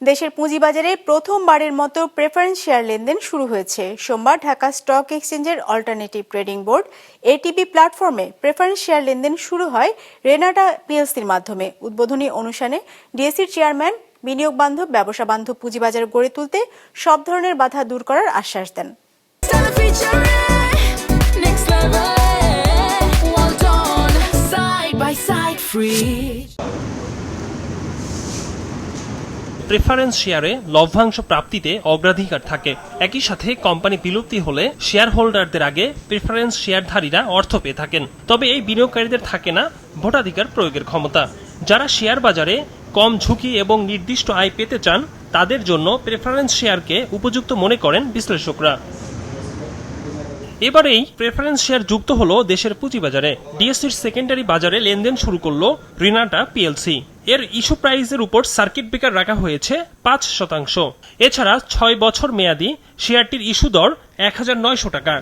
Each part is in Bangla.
দেশের পুঁজিবাজারে প্রথমবারের মতো প্রেফারেন্স শেয়ার লেনদেন শুরু হয়েছে। সোমবার ঢাকা স্টক এক্সচেঞ্জের অল্টারনেটিভ ট্রেডিং বোর্ড এটিবি প্ল্যাটফর্মে প্রেফারেন্স শেয়ার লেনদেন শুরু হয় রেনাটা পিএলসির মাধ্যমে। উদ্বোধনী অনুষ্ঠানে ডিএসসির চেয়ারম্যান বিনিয়োগ বান্ধব, ব্যবসা বান্ধব পুঁজিবাজার গড়ে তুলতে সব ধরনের বাধা দূর করার আশ্বাস দেন। প্রেফারেন্স শেয়ারে লভ্যাংশ প্রাপ্তিতে অগ্রাধিকার থাকে। একই সাথে কোম্পানি বিলুপ্তি হলে শেয়ার হোল্ডারদের আগে প্রেফারেন্স শেয়ারধারীরা অর্থ পেয়ে থাকেন। তবে এই বিনিয়োগকারীদের থাকে না ভোটাধিকার প্রয়োগের ক্ষমতা। যারা শেয়ার বাজারে কম ঝুঁকি এবং নির্দিষ্ট আয় পেতে চান তাদের জন্য প্রেফারেন্স শেয়ারকে উপযুক্ত মনে করেন বিশ্লেষকরা। এবার এই প্রেফারেন্স শেয়ার যুক্ত হলো দেশের পুঁজিবাজারে। ডিএসসির সেকেন্ডারি বাজারে লেনদেন শুরু করলো রেনাটা পিএলসি। এর ইস্যু প্রাইসের উপর সার্কিট ব্রেকার রাখা হয়েছে 5%। এছাড়া 6 বছর মেয়াদি শেয়ারটির ইস্যু দর 1900 টাকা।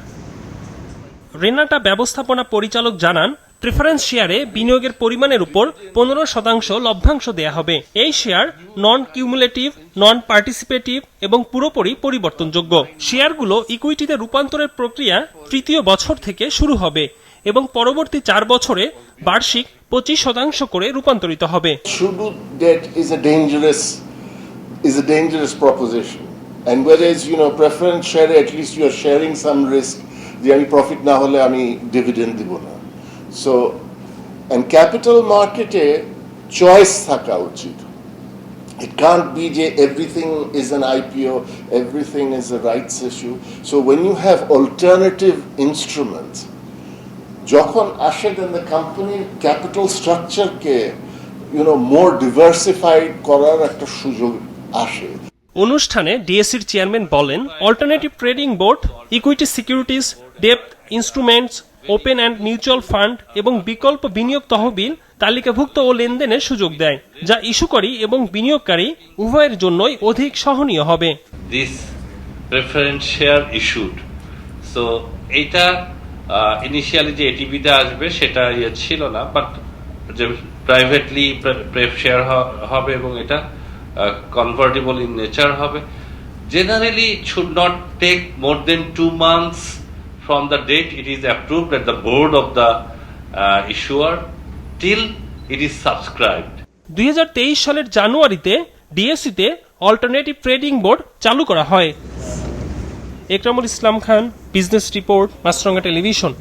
রেনাটা ব্যবস্থাপনা পরিচালক জানান, প্রেফারেন্স শেয়ারে বিনিয়োগের পরিমাণের উপর 15% লভ্যাংশ দেয়া হবে। এই শেয়ার নন কিউমুলেটিভ, নন পার্টিসিপেটিভ এবং পুরোপুরি পরিবর্তনযোগ্য। শেয়ারগুলো ইকুইটিতে রূপান্তরের প্রক্রিয়া তৃতীয় বছর থেকে শুরু হবে এবং পরবর্তী 4 বছরে বার্ষিক 25% করে রূপান্তরিত হবে। Shudu debt is a dangerous proposition, and whereas preference share, at least you are sharing some risk. যে আমি প্রফিট না হলে আমি ডিভিডেন্ড দিব না। সো and capital market-এ চয়েস থাকা উচিত। It can't be যে everything is an IPO, everything is a rights issue. So when you have alternative instruments, যখন আসে then the company capital structure-কে more diversified করার একটা সুযোগ আসে। অনুষ্ঠানে ডিএসসির চেয়ারম্যান বলেন, alternative trading board equity securities, ডেপ্ট instruments, open and mutual fund এবং বিকল্প বিনিয়োগ তহবিল তালিকাভুক্ত ও লেনদেনের সুযোগ দেয়, যা ইস্যুকারী এবং বিনিয়োগকারী উভয়ের জন্যই অধিক সহনীয় হবে। This preference share issued, so এইটা ইনিশিয়ালি যে এটিভিতে আসবে সেটা ছিল না, বাট যে প্রাইভেটলি প্রেফ শেয়ার হবে এবং এটা convertible in nature হবে। Generally it should not take more than 2 months from the date it is approved at the board of the issuer till it is subscribed। 2023 সালের জানুয়ারিতে ডিএসসিতে অল্টারনেটিভ ট্রেডিং বোর্ড চালু করা হয়। একরামুল ইসলাম খান, বিজনেস রিপোর্ট, মাছরাঙ্গা টেলিভিশন।